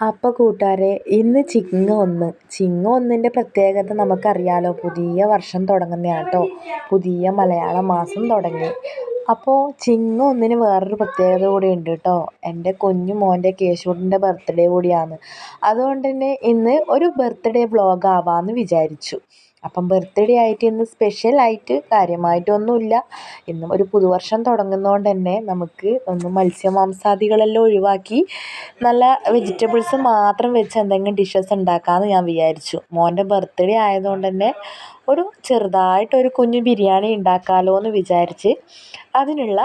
അപ്പോൾ കൂട്ടുകാരെ, ഇന്ന് ചിങ്ങ ഒന്നിൻ്റെ പ്രത്യേകത നമുക്കറിയാലോ. പുതിയ വർഷം തുടങ്ങുന്നതാണ് കേട്ടോ. പുതിയ മലയാള മാസം തുടങ്ങി. അപ്പോൾ ചിങ്ങ 1 വേറൊരു പ്രത്യേകത കൂടി ഉണ്ട് കേട്ടോ. എൻ്റെ കുഞ്ഞു മോൻ്റെ കേശുവിൻ്റെ ബർത്ത്ഡേ കൂടിയാണ്. അതുകൊണ്ട് തന്നെ ഇന്ന് ഒരു ബർത്ത്ഡേ വ്ളോഗ് ആവാമെന്ന് വിചാരിച്ചു. അപ്പം ബർത്ത്ഡേ ആയിട്ട് ഇന്ന് സ്പെഷ്യലായിട്ട് കാര്യമായിട്ടൊന്നുമില്ല. ഇന്നും ഒരു പുതുവർഷം തുടങ്ങുന്നതുകൊണ്ട് തന്നെ നമുക്ക് മത്സ്യമാംസാദികളെല്ലാം ഒഴിവാക്കി നല്ല വെജിറ്റബിൾസ് മാത്രം വെച്ച് എന്തെങ്കിലും ഡിഷസ് ഉണ്ടാക്കാമെന്ന് ഞാൻ വിചാരിച്ചു. മോൻ്റെ ബർത്ത്ഡേ ആയതുകൊണ്ട് തന്നെ ചെറുതായിട്ടൊരു കുഞ്ഞു ബിരിയാണി ഉണ്ടാക്കാമല്ലോ എന്ന് വിചാരിച്ച് അതിനുള്ള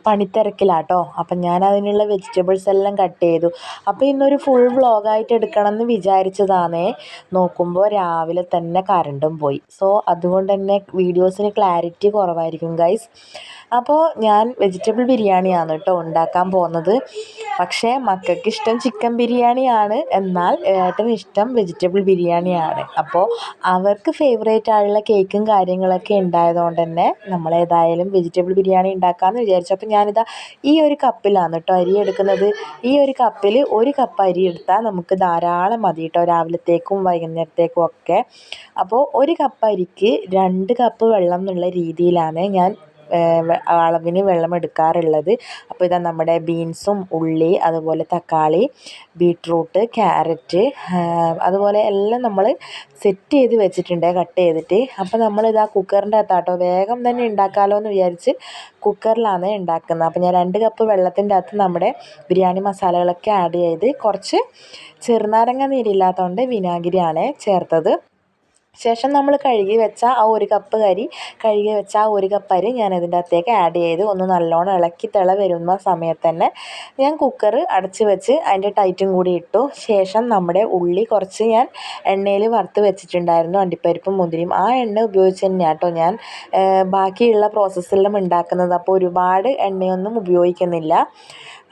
പണിത്തിരക്കിലാട്ടോ. അപ്പം ഞാൻ അതിനുള്ള വെജിറ്റബിൾസ് എല്ലാം കട്ട് ചെയ്തു. അപ്പോൾ ഇന്നൊരു ഫുൾ വ്ളോഗായിട്ട് എടുക്കണം എന്ന് വിചാരിച്ചതാണേ. നോക്കുമ്പോൾ രാവിലെ തന്നെ കറണ്ടും പോയി. സോ അതുകൊണ്ട് തന്നെ വീഡിയോസിന് ക്ലാരിറ്റി കുറവായിരിക്കും ഗൈസ്. അപ്പോൾ ഞാൻ വെജിറ്റബിൾ ബിരിയാണിയാണ് കേട്ടോ ഉണ്ടാക്കാൻ പോകുന്നത്. പക്ഷേ മക്കൾക്ക് ഇഷ്ടം ചിക്കൻ ബിരിയാണിയാണ്, എന്നാൽ ഏട്ടന് ഇഷ്ടം വെജിറ്റബിൾ ബിരിയാണിയാണ്. അപ്പോൾ അവർക്ക് ഫേവറേറ്റ് ആയുള്ള കേക്കും കാര്യങ്ങളൊക്കെ ഉണ്ടായതുകൊണ്ട് തന്നെ നമ്മളേതായാലും വെജിറ്റബിൾ ബിരിയാണി ഉണ്ടാക്കാമെന്ന് വിചാരിച്ചു. അപ്പോൾ ഞാനിതാ ഈ ഒരു കപ്പിലാണ് കേട്ടോ അരി എടുക്കുന്നത്. ഈ ഒരു കപ്പിൽ 1 കപ്പ് അരി എടുത്താൽ നമുക്ക് ധാരാളം മതി കേട്ടോ, രാവിലത്തേക്കും വൈകുന്നേരത്തേക്കും ഒക്കെ. അപ്പോൾ 1 കപ്പ് അരിക്ക് 2 കപ്പ് വെള്ളം എന്നുള്ള രീതിയിലാണ് ഞാൻ അളവിന് വെള്ളം എടുക്കാറുള്ളത്. അപ്പോൾ ഇതാ നമ്മുടെ ബീൻസും ഉള്ളി, അതുപോലെ തക്കാളി, ബീട്രൂട്ട്, ക്യാരറ്റ്, അതുപോലെ എല്ലാം നമ്മൾ സെറ്റ് ചെയ്ത് വെച്ചിട്ടുണ്ട് കട്ട് ചെയ്തിട്ട്. അപ്പോൾ നമ്മളിതാ കുക്കറിൻ്റെ അകത്താട്ടോ വേഗം തന്നെ ഉണ്ടാക്കാമല്ലോ എന്ന് വിചാരിച്ച് കുക്കറിലാണ് ഉണ്ടാക്കുന്നത്. അപ്പോൾ ഞാൻ 2 കപ്പ് വെള്ളത്തിൻ്റെ അകത്ത് നമ്മുടെ ബിരിയാണി മസാലകളൊക്കെ ആഡ് ചെയ്ത് കുറച്ച് ചെറുനാരങ്ങ നീരില്ലാത്തതുകൊണ്ട് വിനാഗിരിയാണ് ചേർത്തത്. ശേഷം നമ്മൾ കഴുകി വെച്ച ആ 1 കപ്പ് കഴുകി വെച്ച ആ 1 കപ്പ് അരി ഞാൻ ഇതിൻ്റെ അകത്തേക്ക് ആഡ് ചെയ്ത് ഒന്ന് നല്ലോണം ഇളക്കി വരുന്ന സമയത്ത് തന്നെ ഞാൻ കുക്കർ അടച്ച് വെച്ച് അതിൻ്റെ ടൈറ്റും കൂടി ഇട്ടു. ശേഷം നമ്മുടെ ഉള്ളി കുറച്ച് ഞാൻ എണ്ണയിൽ വറുത്ത് വെച്ചിട്ടുണ്ടായിരുന്നു, അണ്ടിപ്പരിപ്പും മുന്തിരിയും. ആ എണ്ണ ഉപയോഗിച്ച് തന്നെയാണ് കേട്ടോ ഞാൻ ബാക്കിയുള്ള പ്രോസസ്സെല്ലാം ഉണ്ടാക്കുന്നത്. അപ്പോൾ ഒരുപാട് എണ്ണയൊന്നും ഉപയോഗിക്കുന്നില്ല.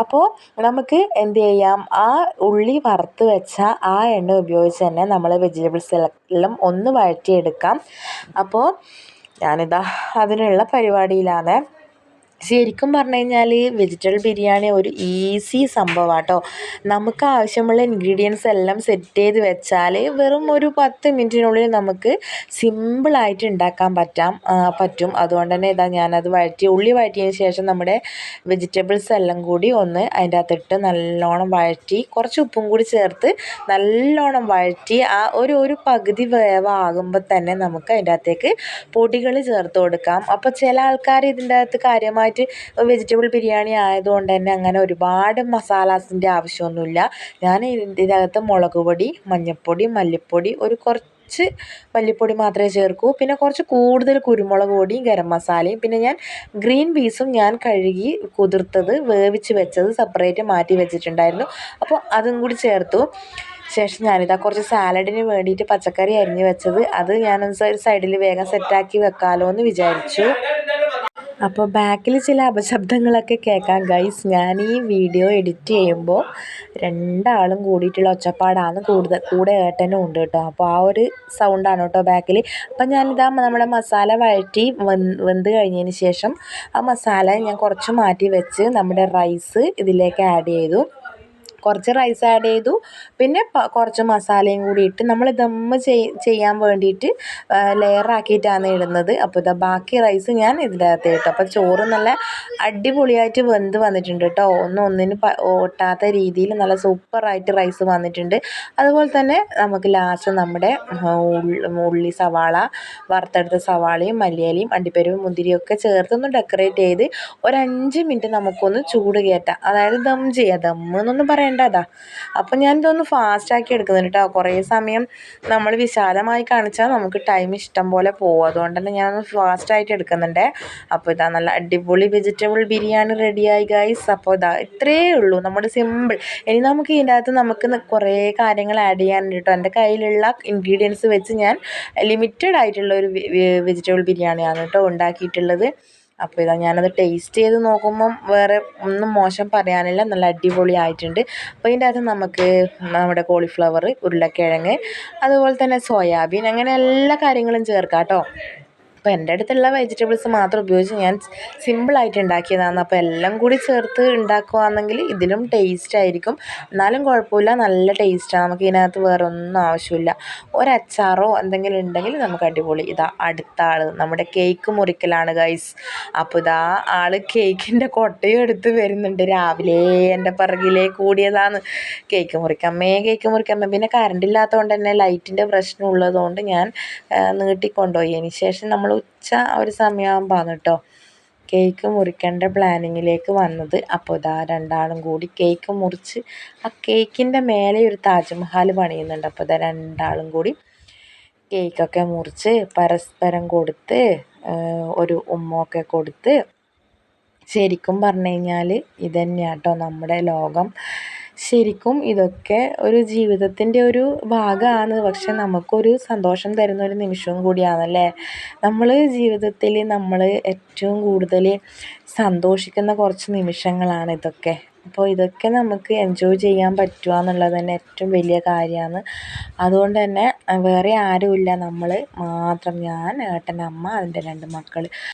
അപ്പോൾ നമുക്ക് എന്ത് ചെയ്യാം, ആ ഉള്ളി വറുത്ത് വെച്ച ആ എണ്ണ ഉപയോഗിച്ച് തന്നെ നമ്മൾ വെജിറ്റബിൾസ് എല്ലാം ഒന്ന് വഴറ്റിയെടുക്കാം. അപ്പോൾ ഞാനിതാ അതിനുള്ള പരിപാടിയിലാണ്. ശരിക്കും പറഞ്ഞു കഴിഞ്ഞാൽ വെജിറ്റബിൾ ബിരിയാണി ഒരു ഈസി സംഭവമാണ് കേട്ടോ. നമുക്ക് ആവശ്യമുള്ള ഇൻഗ്രീഡിയൻസ് എല്ലാം സെറ്റ് ചെയ്ത് വെച്ചാൽ വെറും ഒരു 10 മിനിറ്റിനുള്ളിൽ നമുക്ക് സിമ്പിളായിട്ട് ഉണ്ടാക്കാൻ പറ്റും. അതുകൊണ്ട് തന്നെ ഇതാ ഞാനത് ഉള്ളി വഴറ്റിയതിന് ശേഷം നമ്മുടെ വെജിറ്റബിൾസ് എല്ലാം കൂടി ഒന്ന് അതിൻ്റെ അകത്തിട്ട് നല്ലോണം വഴറ്റി കുറച്ച് ഉപ്പും കൂടി ചേർത്ത് നല്ലോണം വഴറ്റി ആ ഒരു പകുതി വേവാകുമ്പോൾ തന്നെ നമുക്ക് അതിൻ്റെ അകത്തേക്ക് പൊടികൾ ചേർത്ത് കൊടുക്കാം. അപ്പോൾ ചില ആൾക്കാർ ഇതിൻ്റെ അകത്ത് കാര്യമായി വെജിറ്റബിൾ ബിരിയാണി ആയതുകൊണ്ട് തന്നെ അങ്ങനെ ഒരുപാട് മസാലാസിൻ്റെ ആവശ്യമൊന്നുമില്ല. ഞാൻ ഇതിനകത്ത് മുളക് പൊടി, മഞ്ഞൾപ്പൊടി, മല്ലിപ്പൊടി, കുറച്ച് മല്ലിപ്പൊടി മാത്രമേ ചേർക്കൂ. പിന്നെ കുറച്ച് കൂടുതൽ കുരുമുളക് പൊടിയും ഗരം മസാലയും, പിന്നെ ഞാൻ ഗ്രീൻ പീസും ഞാൻ കഴുകി കുതിർത്തത് വേവിച്ച് വെച്ചത് സെപ്പറേറ്റ് മാറ്റി വെച്ചിട്ടുണ്ടായിരുന്നു. അപ്പോൾ അതും കൂടി ചേർത്തു. ശേഷം ഞാനിതാ കുറച്ച് സാലഡിന് വേണ്ടിയിട്ട് പച്ചക്കറി അരിഞ്ഞ് വെച്ചത് അത് ഞാനൊന്ന് സൈഡിൽ വേഗം സെറ്റാക്കി വെക്കാമല്ലോ എന്ന് വിചാരിച്ചു. അപ്പോൾ ബാക്കിൽ ചില അപശബ്ദങ്ങളൊക്കെ കേൾക്കാം ഗൈസ്. ഞാൻ ഈ വീഡിയോ എഡിറ്റ് ചെയ്യുമ്പോൾ 2 ആളും കൂടിയിട്ടുള്ള ഒച്ചപ്പാടാണ് കൂടെ ഏട്ടനും ഉണ്ട് കേട്ടോ. അപ്പോൾ ആ ഒരു സൗണ്ടാണ് കേട്ടോ ബാക്കിൽ. അപ്പം ഞാനിതാ നമ്മുടെ മസാല വഴറ്റി വെന്ത് കഴിഞ്ഞതിന് ശേഷം ആ മസാല ഞാൻ കുറച്ച് മാറ്റി വെച്ച് നമ്മുടെ റൈസ് ഇതിലേക്ക് ആഡ് ചെയ്തു. കുറച്ച് റൈസ് ആഡ് ചെയ്തു, പിന്നെ കുറച്ച് മസാലയും കൂടി ഇട്ട് നമ്മൾ ദമ്മ് ചെയ്യാൻ വേണ്ടിയിട്ട് ലെയറാക്കിയിട്ടാണ് ഇടുന്നത്. അപ്പോൾ ഇതാ ബാക്കി റൈസ് ഞാൻ ഇതിൻ്റെ അകത്ത് ഇട്ടു. അപ്പോൾ ചോറ് നല്ല അടിപൊളിയായിട്ട് വെന്ത് വന്നിട്ടുണ്ട് കേട്ടോ. ഒന്നിന് ഒട്ടാത്ത രീതിയിൽ നല്ല സൂപ്പറായിട്ട് റൈസ് വന്നിട്ടുണ്ട്. അതുപോലെ തന്നെ നമുക്ക് ലാസ്റ്റ് നമ്മുടെ ഉള്ളി, സവാള, വറുത്തെടുത്ത സവാളയും മല്ലിയിലയും അണ്ടിപ്പരിപ്പും മുന്തിരിയും ഒക്കെ ചേർത്തൊന്ന് ഡെക്കറേറ്റ് ചെയ്ത് ഒരു 5 മിനിറ്റ് നമുക്കൊന്ന് ചൂട് കയറ്റാം. അതായത് ദം ചെയ്യാം. ദമ്മെന്നൊന്നും പറയേണ്ടതാ. അപ്പം ഞാനിതൊന്ന് ഫാസ്റ്റാക്കി എടുക്കുന്നുണ്ട് കേട്ടോ. കുറേ സമയം നമ്മൾ വിശാലമായി കാണിച്ചാൽ നമുക്ക് ടൈം ഇഷ്ടം പോലെ പോകും. അതുകൊണ്ട് തന്നെ ഞാനൊന്ന് ഫാസ്റ്റായിട്ട് എടുക്കുന്നുണ്ട്. അപ്പോൾ ഇതാ നല്ല അടിപൊളി വെജിറ്റബിൾ ബിരിയാണി റെഡിയായി ഗൈസ്. അപ്പോൾ ഇതാ ഇത്രയേ ഉള്ളൂ, നമ്മുടെ സിമ്പിൾ. ഇനി നമുക്ക് ഇതിൻ്റെ അകത്ത് നമുക്ക് കുറേ കാര്യങ്ങൾ ആഡ് ചെയ്യാനുണ്ട് കേട്ടോ. എൻ്റെ കയ്യിലുള്ള ഇൻഗ്രീഡിയൻസ് വെച്ച് ഞാൻ ലിമിറ്റഡ് ആയിട്ടുള്ള ഒരു വെജിറ്റബിൾ ബിരിയാണിയാണ് കേട്ടോ ഉണ്ടാക്കിയിട്ടുള്ളത്. അപ്പോൾ ഇതാ ഞാനത് ടേസ്റ്റ് ചെയ്ത് നോക്കുമ്പം വേറെ ഒന്നും മോശം പറയാനില്ല, നല്ല അടിപൊളി ആയിട്ടുണ്ട്. അപ്പോൾ ഇതിൻ്റെ അകത്ത് നമുക്ക് നമ്മുടെ കോളിഫ്ലവർ, ഉരുളക്കിഴങ്ങ്, അതുപോലെ തന്നെ സോയാബീൻ, അങ്ങനെ എല്ലാ കാര്യങ്ങളും ചേർക്കാം കേട്ടോ. അപ്പോൾ എൻ്റെ അടുത്തുള്ള വെജിറ്റബിൾസ് മാത്രം ഉപയോഗിച്ച് ഞാൻ സിമ്പിളായിട്ട് ഉണ്ടാക്കിയതാണ്. അപ്പോൾ എല്ലാം കൂടി ചേർത്ത് ഉണ്ടാക്കുകയാണെങ്കിൽ ഇതിലും ടേസ്റ്റ് ആയിരിക്കും. എന്നാലും കുഴപ്പമില്ല, നല്ല ടേസ്റ്റാണ്. നമുക്ക് ഇതിനകത്ത് വേറെ ഒന്നും ആവശ്യമില്ല. ഒരച്ചാറോ എന്തെങ്കിലും ഉണ്ടെങ്കിൽ നമുക്ക് അടിപൊളി. ഇതാ അടുത്ത ആൾ നമ്മുടെ കേക്ക് മുറിക്കലാണ് ഗൈസ്. അപ്പോൾ ഇതാ ആൾ കേക്കിൻ്റെ കൊട്ടയും എടുത്ത് വരുന്നുണ്ട്. രാവിലെ എൻ്റെ പിറകിലേ കൂടിയതാണ്. കേക്ക് മുറിക്കമ്മേ കേക്ക് മുറിക്കമ്മേ. പിന്നെ കറണ്ട് ഇല്ലാത്തതുകൊണ്ട് തന്നെ ലൈറ്റിൻ്റെ പ്രശ്നം ഉള്ളതുകൊണ്ട് ഞാൻ നീട്ടിക്കൊണ്ടുപോയി. അതിന് ശേഷം നമ്മൾ ഉച്ച ഒരു സമയമാകുമ്പോഴാണ് കേട്ടോ കേക്ക് മുറിക്കേണ്ട പ്ലാനിങ്ങിലേക്ക് വന്നത്. അപ്പോൾ ഇതാ രണ്ടാളും കൂടി കേക്ക് മുറിച്ച് ആ കേക്കിൻ്റെ മേലെ ഒരു താജ്മഹൽ പണിയുന്നുണ്ട്. അപ്പോൾ ഇതാ രണ്ടാളും കൂടി കേക്കൊക്കെ മുറിച്ച് പരസ്പരം കൊടുത്ത് ഒരു ഉമ്മയൊക്കെ കൊടുത്ത്, ശരിക്കും പറഞ്ഞു കഴിഞ്ഞാൽ ഇതന്നെയാണ് കേട്ടോ നമ്മുടെ ലോകം. ശരിക്കും ഇതൊക്കെ ഒരു ജീവിതത്തിൻ്റെ ഒരു ഭാഗമാണ്. പക്ഷെ നമുക്കൊരു സന്തോഷം തരുന്ന ഒരു നിമിഷവും കൂടിയാണല്ലേ. നമ്മൾ ജീവിതത്തിൽ നമ്മൾ ഏറ്റവും കൂടുതൽ സന്തോഷിക്കുന്ന കുറച്ച് നിമിഷങ്ങളാണ് ഇതൊക്കെ. അപ്പോൾ ഇതൊക്കെ നമുക്ക് എൻജോയ് ചെയ്യാൻ പറ്റുക എന്നുള്ളത് തന്നെ ഏറ്റവും വലിയ കാര്യമാണ്. അതുകൊണ്ട് തന്നെ വേറെ ആരുമില്ല, നമ്മൾ മാത്രം. ഞാൻ, ഏട്ടൻ, അമ്മ, അതിൻ്റെ 2 മക്കൾ.